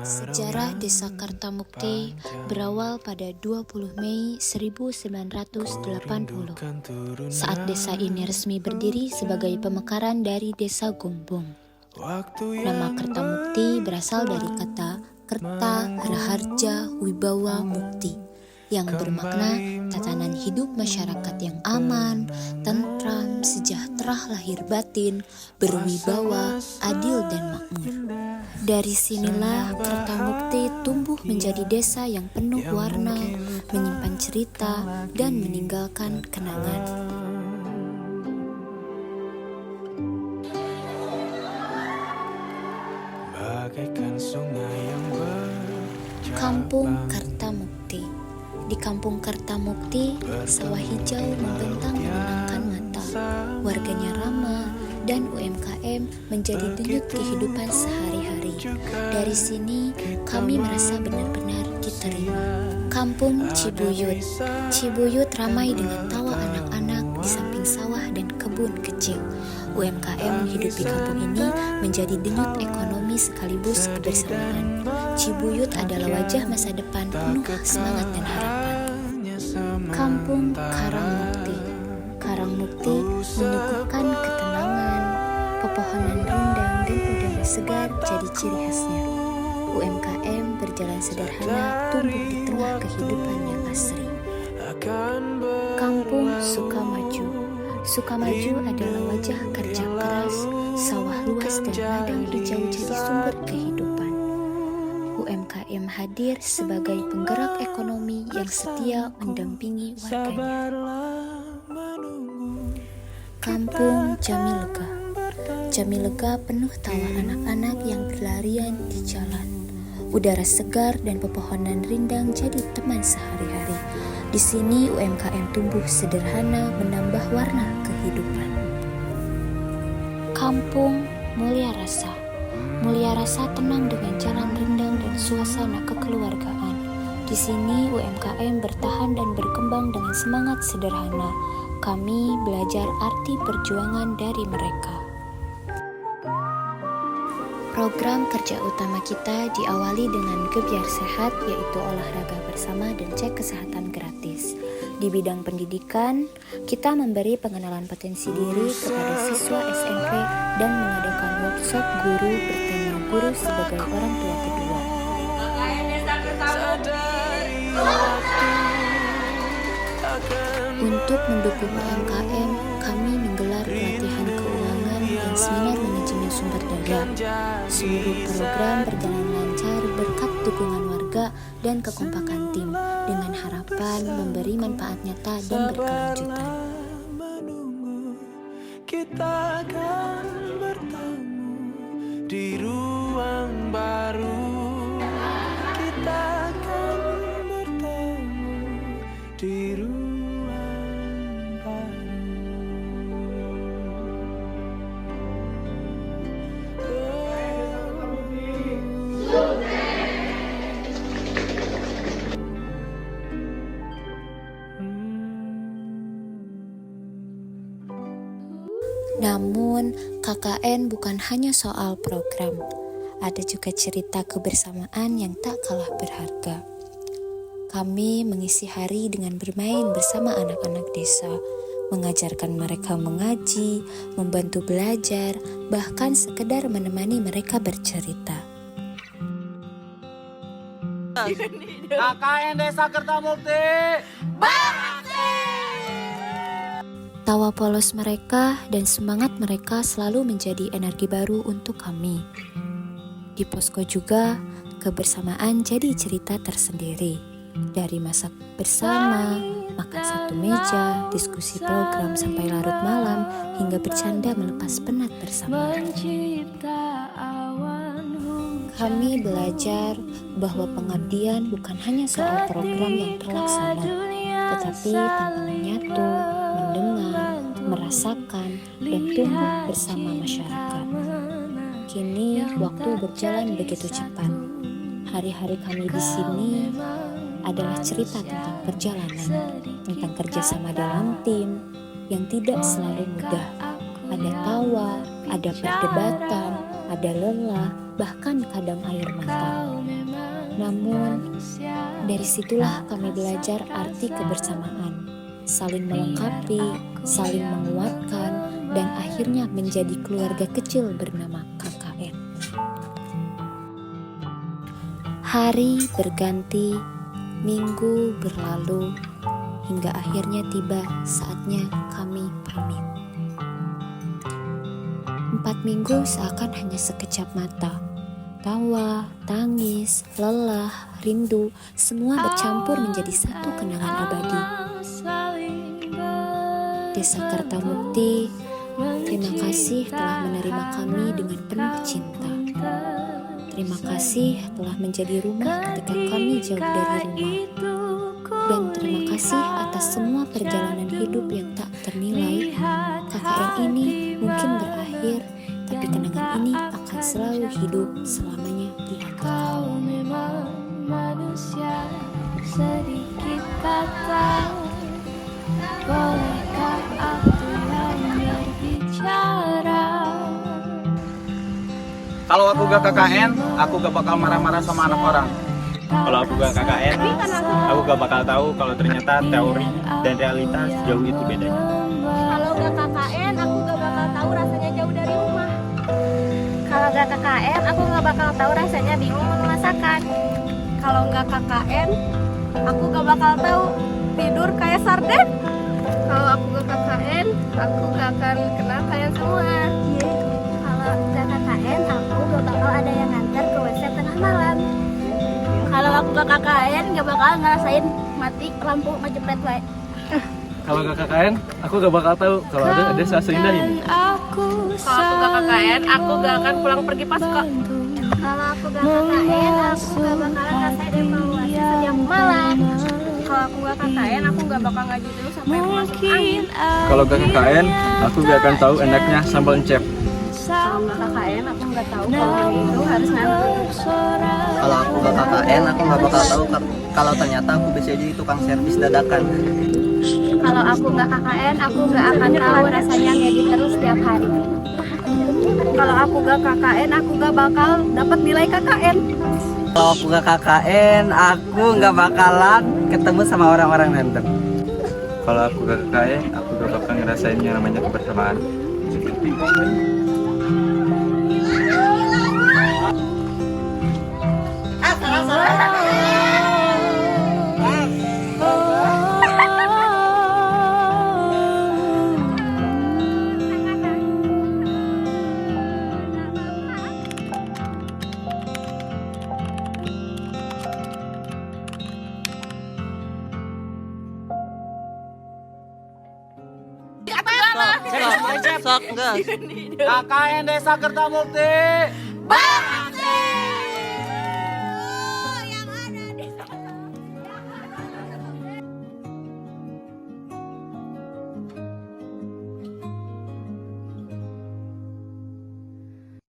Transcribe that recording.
Sejarah Desa Kartamukti berawal pada 20 Mei 1980 saat desa ini resmi berdiri sebagai pemekaran dari Desa Gombong. Nama Kartamukti berasal dari kata Kerta Raharja Wibawa Mukti yang bermakna tatanan hidup masyarakat yang aman, tentram, sejahtera lahir batin, berwibawa, adil dan makmur. Dari sinilah Kartamukti tumbuh menjadi desa yang penuh warna, menyimpan cerita, dan meninggalkan kenangan. Kampung Kartamukti. Di Kampung Kartamukti, sawah hijau membentang menenangkan mata. Warganya ramah dan UMKM menjadi denyut kehidupan sehari-hari. Dari sini, kami merasa benar-benar diterima. Kampung Cibuyut. Cibuyut ramai dengan tawa anak-anak di samping sawah dan kebun kecil. UMKM menghidupi kampung ini menjadi denyut ekonomi sekaligus kebersamaan. Cibuyut adalah wajah masa depan penuh semangat dan harapan. Kampung Karangmukti. Karangmukti menyuguhkan ketenangan, pepohonan rindang dan udara segar jadi ciri khasnya. UMKM berjalan sederhana tumbuh di tengah kehidupan yang asri. Kampung Sukamaju. Sukamaju adalah wajah kerja keras, sawah luas dan ladang hijau jadi sumber kehidupan. UMKM hadir sebagai penggerak ekonomi yang setia mendampingi warganya. Kampung Jamilega. Jamilega penuh tawa anak-anak yang berlarian di jalan. Udara segar dan pepohonan rindang jadi teman sehari-hari. Di sini UMKM tumbuh sederhana menambah warna kehidupan. Kampung Mulia Rasa. Mulia Rasa tenang dengan jalan rindang dan suasana kekeluargaan. Di sini UMKM bertahan dan berkembang dengan semangat sederhana. Kami belajar arti perjuangan dari mereka. Program kerja utama kita diawali dengan Gebyar Sehat, yaitu olahraga bersama dan cek kesehatan gratis. Di bidang pendidikan, kita memberi pengenalan potensi diri kepada siswa SMP dan mengadakan workshop guru bertema guru sebagai orang tua kedua. Untuk mendukung UMKM, kami menggelar pelatihan keuangan dan seminar manajemen sumber daya. Seluruh program berjalan lancar berkat dukungan warga dan kekompakan tim, dengan harapan memberi manfaat nyata dan berkelanjutan. Kita akan bertemu di ruang baru. Kita akan bertemu di ruang Namun, KKN bukan hanya soal program. Ada juga cerita kebersamaan yang tak kalah berharga. Kami mengisi hari dengan bermain bersama anak-anak desa, mengajarkan mereka mengaji, membantu belajar, bahkan sekedar menemani mereka bercerita. KKN Desa Kartamukti berakti! Tawa polos mereka dan semangat mereka selalu menjadi energi baru untuk kami. Di posko juga, kebersamaan jadi cerita tersendiri. Dari masak bersama, makan satu meja, diskusi program sampai larut malam, hingga bercanda melepas penat bersama. Kami belajar bahwa pengabdian bukan hanya soal program yang terlaksana, tetapi tentang menyatu, mendengar, merasakan, dan tumbuh bersama masyarakat. Kini waktu berjalan begitu cepat. Hari-hari kami di sini adalah cerita tentang perjalanan, tentang kerjasama dalam tim yang tidak selalu mudah. Ada tawa, ada perdebatan, ada lelah, bahkan kadang air mata. Namun, dari situlah kami belajar arti kebersamaan, saling melengkapi, saling menguatkan, dan akhirnya menjadi keluarga kecil bernama KKN. Hari berganti, minggu berlalu, hingga akhirnya tiba saatnya kami pamit. 4 minggu seakan hanya sekejap mata. Tawa, tangis, lelah, rindu, semua bercampur menjadi satu kenangan abadi. Desa Kertamukti, terima kasih telah menerima kami dengan penuh cinta. Terima kasih telah menjadi rumah ketika kami jauh dari rumah. Dan terima kasih atas semua perjalanan hidup yang tak ternilai. KKN ini mungkin berakhir, tapi kenangan ini akan selalu hidup selamanya di hati kau. Memang manusia sedikit kata, bolehkah aku yang berbicara? Kalau aku gak KKN, aku gak bakal marah-marah sama anak orang. Kalau aku gak KKN, aku gak bakal tahu kalau ternyata teori dan realitas jauh itu bedanya. Kalau gak KKN, aku gak bakal tahu rasanya jauh dari rumah. Kalau gak KKN, aku gak bakal tahu rasanya bingung menu masakan. Kalau gak KKN, aku gak bakal tahu tidur kayak sarden. Kalau aku gak KKN, aku gak akan kenal kalian semua. Kalau gak KKN, aku gak bakal ada yang nganter ke WC tengah malam. Kalau aku gak KKN, gak bakal ngerasain mati lampu ngejepret wae. Kalau gak KKN, aku gak bakal tahu kalau ada desa seindah ini. Kalau aku gak KKN, aku gak akan pulang pergi pasca. Kalau aku gak KKN, aku gak bakalan ngerasain evaluasi setiap malam. Kalau aku gak KKN, aku gak bakal ngaji dulu sampai aku masuk angin. Kalau gak KKN, aku gak akan tahu enaknya sambal encep. Kalau gak KKN, aku gak tahu kalau itu harus ngantri. Kalau aku gak KKN, aku gak bakal tahu kalau ternyata aku bisa jadi tukang servis dadakan. Kalau aku gak KKN, aku gak akan tahu rasanya ngedit terus setiap hari. Kalau aku gak KKN, aku gak bakal dapat nilai KKN. Kalau aku gak KKN, aku gak bakalan ketemu sama orang-orang random. Kalau aku gak KKN, aku gak bakal ngerasain yang namanya kebersamaan. Sok, gas. KKN Desa Kertamukti.